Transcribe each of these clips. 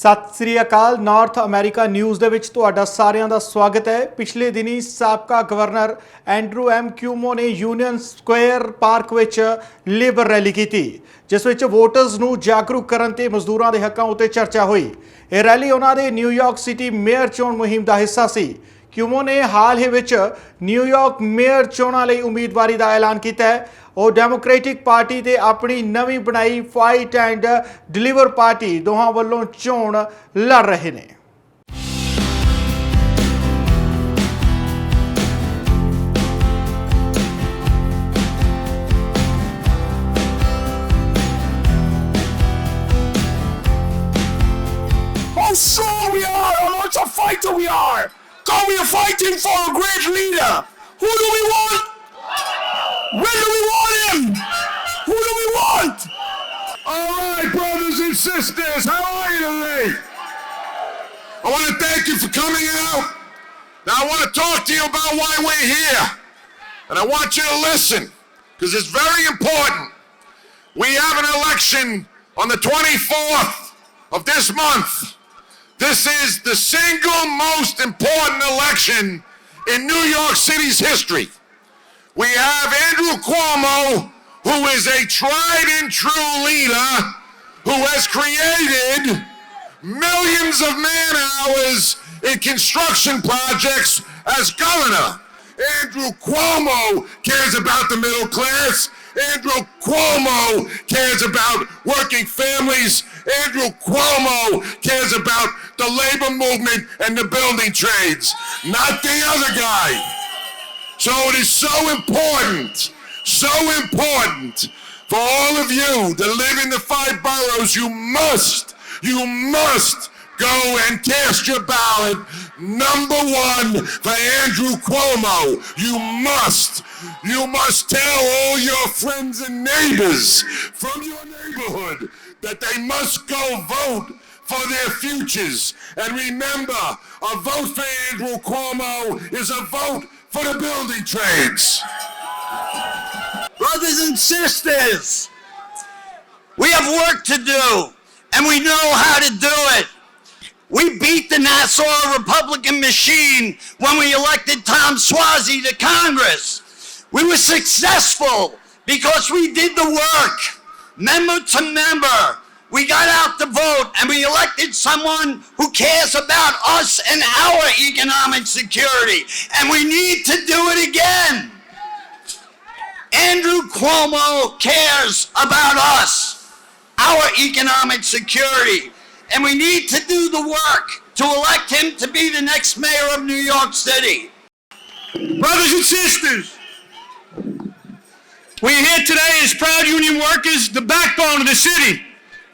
ਸਤਿ ਸ੍ਰੀ ਅਕਾਲ। North America news ਦੇ ਵਿੱਚ ਤੁਹਾਡਾ ਸਾਰਿਆਂ ਦਾ ਸਵਾਗਤ ਹੈ। ਪਿਛਲੇ ਦਿਨੀ ਸਾਬਕਾ ਗਵਰਨਰ ਐਂਡਰੂ ਕਿਊਮੋ ਨੇ ਯੂਨੀਅਨ ਸਕੁਆਇਰ ਪਾਰਕ ਵਿੱਚ ਲੇਬਰ ਰੈਲੀ ਕੀਤੀ, ਜਿਸ ਵਿੱਚ ਵੋਟਰਸ ਨੂੰ ਜਾਗਰੂਕ ਕਰਨ ਤੇ ਮਜ਼ਦੂਰਾਂ ਦੇ ਹੱਕਾਂ ਉੱਤੇ ਚਰਚਾ ਹੋਈ। ਇਹ ਰੈਲੀ ਉਹਨਾਂ ਦੇ ਨਿਊਯਾਰਕ ਸਿਟੀ ਮੇਅਰ ਚੋਣ ਮੁਹਿੰਮ ਦਾ ਹਿੱਸਾ ਸੀ। क्यूमो ने हाल ही विच न्यूयॉर्क मेयर चोणां लई उम्मीदवारी का ऐलान किया है। और डेमोक्रेटिक पार्टी ते अपनी नवी बनाई फाइट एंड डिलीवर पार्टी दोहां वल्लों चोण लड़ रहे ने। How strong we are, how much a fighter we are. God, we are fighting for a great leader. Who do we want? When do we want him? Who do we want? All right, brothers and sisters, how are you today? I want to thank you for coming out. Now I want to talk to you about why we're here. And I want you to listen, because it's very important. We have an election on the 24th of this month. This is the single most important election in New York City's history. We have Andrew Cuomo, who is a tried and true leader who has created millions of man-hours in construction projects as governor. Andrew Cuomo cares about the middle class. Andrew Cuomo cares about working families. Andrew Cuomo cares about the labor movement and the building trades, not the other guy. So it is so important for all of you that live in the 5 boroughs. You must go and cast your ballot number 1 for Andrew Cuomo. You must tell all your friends and neighbors from your neighborhood that they must go vote for their futures. And remember, a vote for Andrew Cuomo is a vote for the building trades. Brothers and sisters, we have work to do, and we know how to do it. We beat the Nassau Republican machine when we elected Tom Suozzi to Congress. We were successful because we did the work, member to member. We got out the vote and we elected someone who cares about us and our economic security. And we need to do it again. Andrew Cuomo cares about us, our economic security. And we need to do the work to elect him to be the next mayor of New York City. Brothers and sisters, we are here today as proud union workers, the backbone of the city,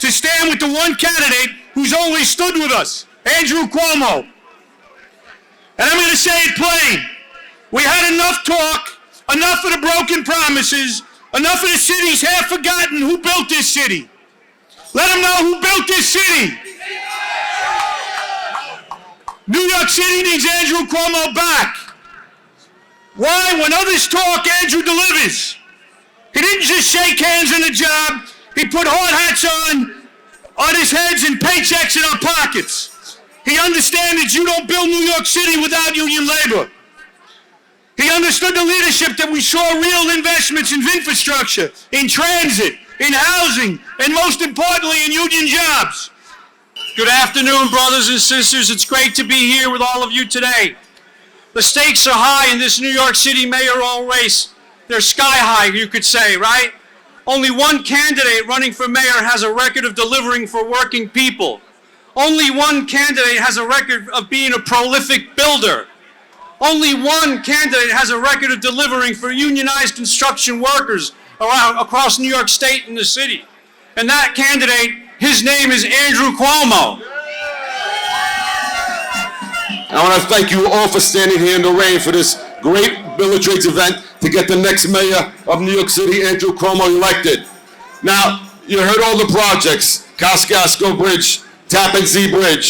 to stand with the one candidate who's always stood with us, Andrew Cuomo. And I'm going to say it plain. We had enough talk, enough of the broken promises, enough of the city's half forgotten who built this city. Let them know who built this city. New York City needs Andrew Cuomo back. Why? When others talk, Andrew delivers. He didn't just shake hands on the job. He put hard hats on his heads and paychecks in our pockets. He understands that you don't build New York City without union labor. He understood the leadership that we saw real investments in infrastructure, in transit, in housing, and most importantly, in union jobs. Good afternoon, brothers and sisters. It's great to be here with all of you today. The stakes are high in this New York City mayoral race. They're sky high, you could say, right? Only one candidate running for mayor has a record of delivering for working people. Only one candidate has a record of being a prolific builder. Only one candidate has a record of delivering for unionized construction workers across New York State and the city. And that candidate, his name is Andrew Cuomo. I want to thank you all for standing here in the rain for this great Bill of Trades event to get the next mayor of New York City, Andrew Cuomo, elected. Now, you heard all the projects: Kosciuszko Bridge, Tappan Zee Bridge,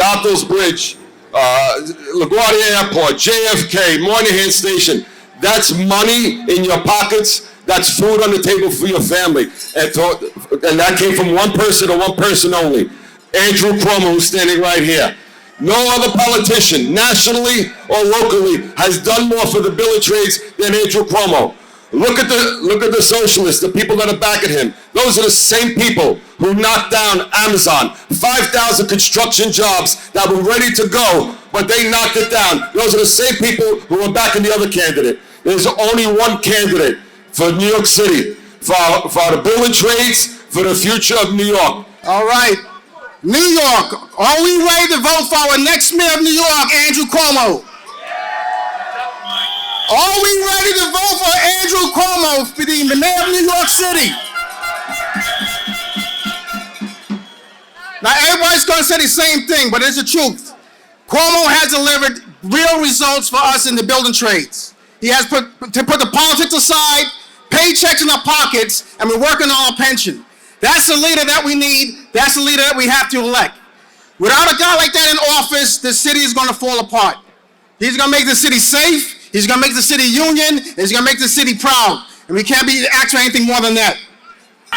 Goethals Bridge, LaGuardia Airport, JFK, Moynihan Station. That's money in your pockets. That's food on the table for your family. And that came from one person and one person only. Andrew Cuomo, who's standing right here. No other politician, nationally or locally, has done more for the bill of trades than Andrew Cuomo. Look at the socialists, the people that are backing him. Those are the same people who knocked down Amazon. 5,000 construction jobs that were ready to go, but they knocked it down. Those are the same people who are backing the other candidate. There's only one candidate for New York City, for the bill of trades, for the future of New York. All right. New York, are we ready to vote for our next mayor of New York, Andrew Cuomo? Are we ready to vote for Andrew Cuomo for the mayor of New York City? Now, everybody's going to say the same thing, but it's the truth. Cuomo has delivered real results for us in the building trades. He has put the politics aside, paychecks in our pockets, and we're working on our pension. That's the leader that we need. That's the leader that we have to elect. Without a guy like that in office, the city is going to fall apart. He's going to make the city safe. He's going to make the city union. And he's going to make the city proud. And we can't be asking for anything more than that.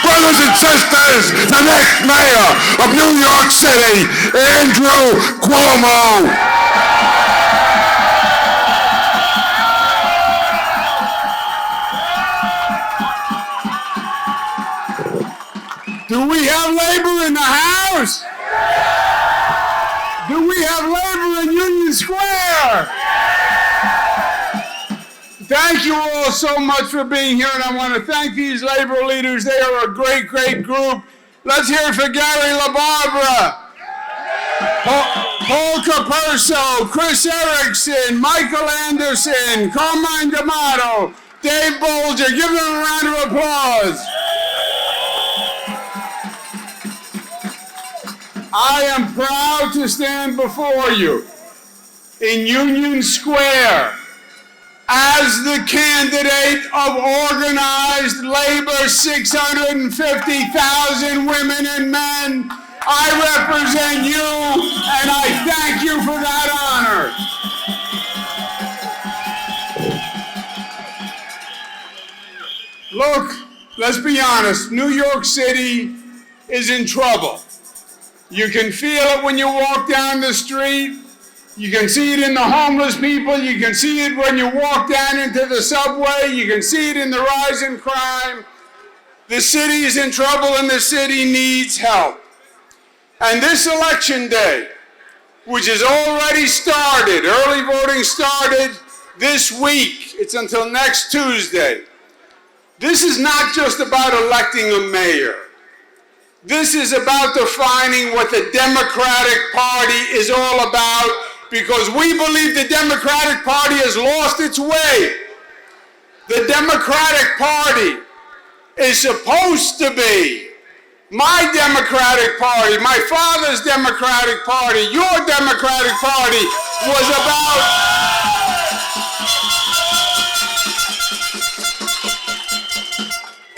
Brothers and sisters, the next mayor of New York City, Andrew Cuomo. Do we have labor in the house? Do we have labor in Union Square? Thank you all so much for being here, and I want to thank these labor leaders. They are a great, great group. Let's hear it for Gary LaBarbera, Paul Capurso, Chris Erickson, Michael Anderson, Carmine D'Amato, Dave Bolger. Give them a round of applause. I am proud to stand before you in Union Square as the candidate of organized labor, 650,000 women and men. I represent you, and I thank you for that honor. Look, let's be honest, New York City is in trouble. You can feel it when you walk down the street. You can see it in the homeless people. You can see it when you walk down into the subway. You can see it in the rise in crime. The city is in trouble and the city needs help. And this election day, which has already started, early voting started this week. It's until next Tuesday. This is not just about electing a mayor. This is about defining what the Democratic Party is all about, because we believe the Democratic Party has lost its way. The Democratic Party is supposed to be my Democratic Party, my father's Democratic Party, your Democratic Party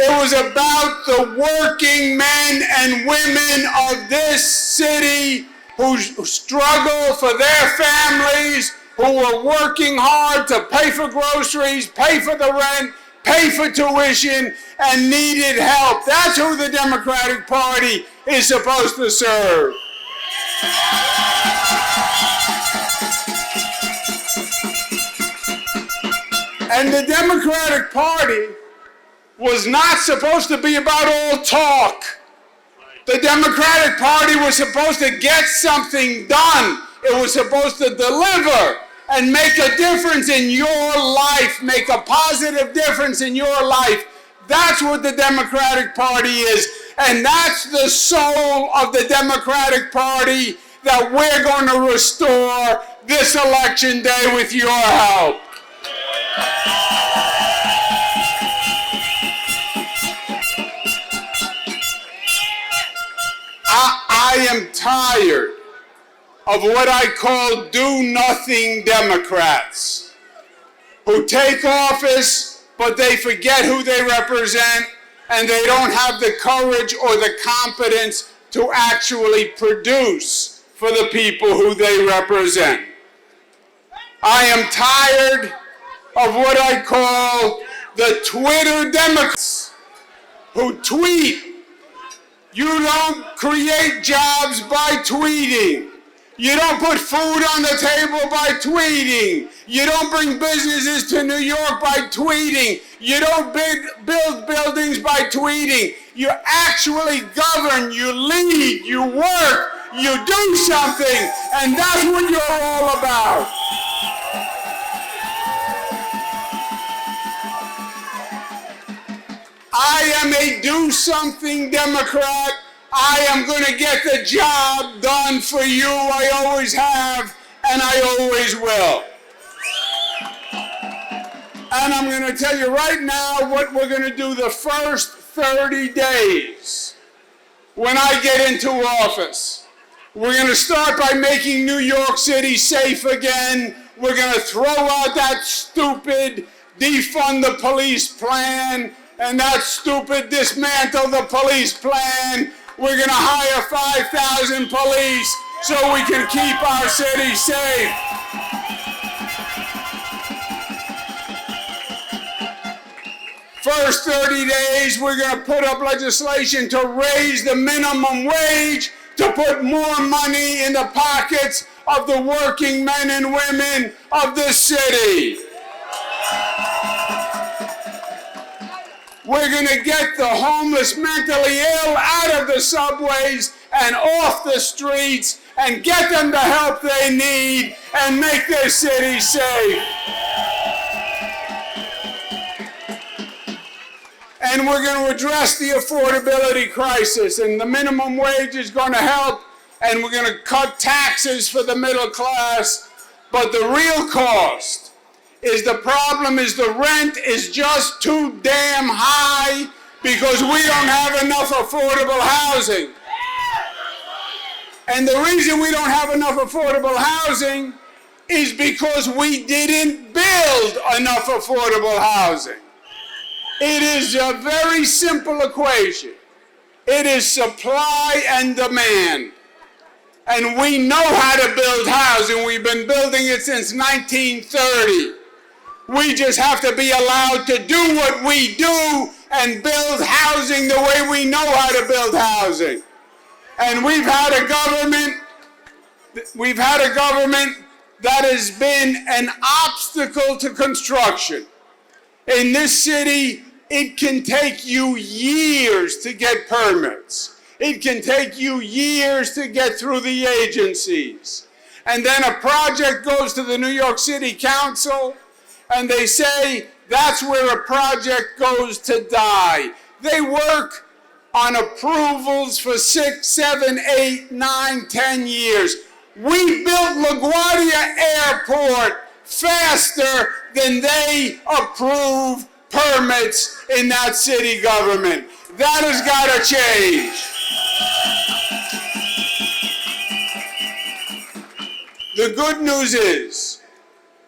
was about the working men and women of this city who struggle for their families, who are working hard to pay for groceries, pay for the rent, pay for tuition, and needed help. That's who the Democratic Party is supposed to serve. And the Democratic Party was not supposed to be about all talk. The Democratic Party was supposed to get something done. It was supposed to deliver and make a difference in your life, make a positive difference in your life. That's what the Democratic Party is, and that's the soul of the Democratic Party that we're going to restore this election day with your help. I am tired of what I call do-nothing Democrats who take office, but they forget who they represent, and they don't have the courage or the competence to actually produce for the people who they represent. I am tired of what I call the Twitter Democrats who tweet You don't create jobs by tweeting. You don't put food on the table by tweeting. You don't bring businesses to New York by tweeting. You don't build buildings by tweeting. You actually govern, you lead, you work, you do something, and that's what you're all about. I am a do-something Democrat. I am going to get the job done for you. I always have, and I always will. And I'm going to tell you right now what we're going to do the first 30 days when I get into office. We're going to start by making New York City safe again. We're going to throw out that stupid defund the police plan and that stupid dismantle the police plan. We're going to hire 5,000 police so we can keep our city safe. First 30 days, we're going to put up legislation to raise the minimum wage, to put more money in the pockets of the working men and women of this city. We're going to get the homeless, mentally ill out of the subways and off the streets and get them the help they need and make this city safe. And we're going to address the affordability crisis, and the minimum wage is going to help, and we're going to cut taxes for the middle class. But the real cost is the problem is the rent is just too damn high because we don't have enough affordable housing. And the reason we don't have enough affordable housing is because we didn't build enough affordable housing. It is a very simple equation. It is supply and demand. And we know how to build housing. We've been building it since 1930. We just have to be allowed to do what we do and build housing the way we know how to build housing. And we've had a government that has been an obstacle to construction. In this city, it can take you years to get permits. It can take you years to get through the agencies. And then a project goes to the New York City Council, and they say that's where a project goes to die. They work on approvals for 6, 7, 8, 9, 10 years. We built LaGuardia Airport faster than they approve permits in that city government. That has got to change. The good news is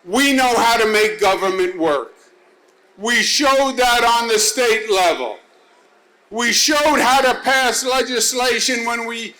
we know how to make government work. We showed that on the state level. We showed how to pass legislation when we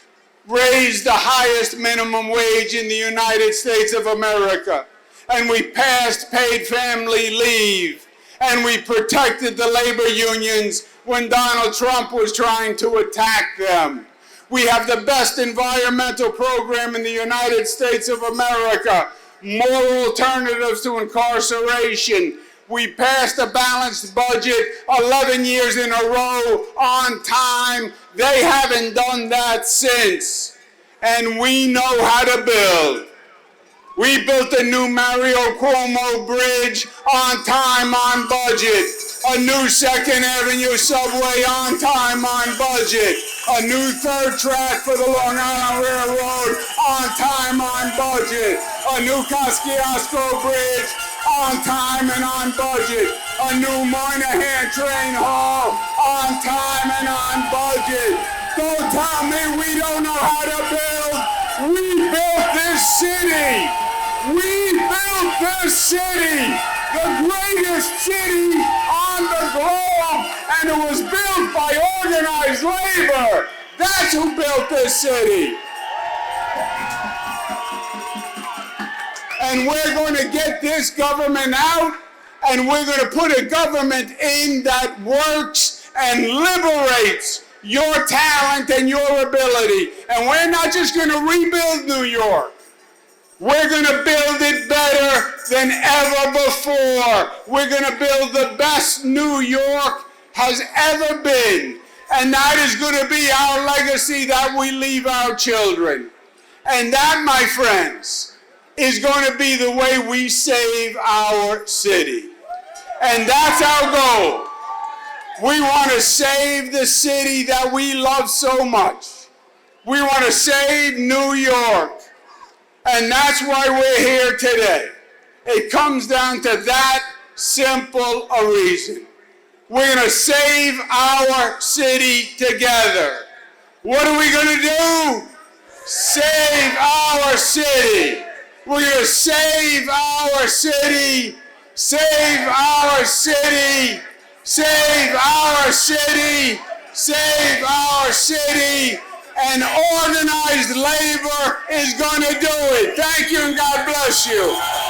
raised the highest minimum wage in the United States of America. And we passed paid family leave. And we protected the labor unions when Donald Trump was trying to attack them. We have the best environmental program in the United States of America. More alternatives to incarceration. We passed a balanced budget 11 years in a row on time. They haven't done that since. And we know how to build. We built a new Mario Cuomo bridge on time, on budget. A new 2nd Avenue subway on time, on budget. A new 3rd track for the Long Island Railroad on time, on budget. A new Kosciuszko Bridge on time and on budget. A new Moynihan train hall on time and on budget. Don't tell me we don't know how to build. We built this city. We built this city, the greatest city on the globe, and it was built by organized labor. That's who built this city. And we're going to get this government out, and we're going to put a government in that works and liberates your talent and your ability. And we're not just going to rebuild New York. We're going to build it better than ever before. We're going to build the best New York has ever been. And that is going to be our legacy that we leave our children. And that, my friends, is going to be the way we save our city. And that's our goal. We want to save the city that we love so much. We want to save New York. And that's why we're here today. It comes down to that simple a reason. We're going to save our city together. What are we going to do? Save our city. We're going to save our city. Save our city. Save our city. Save our city. And organized labor is going to do it. Thank you and God bless you.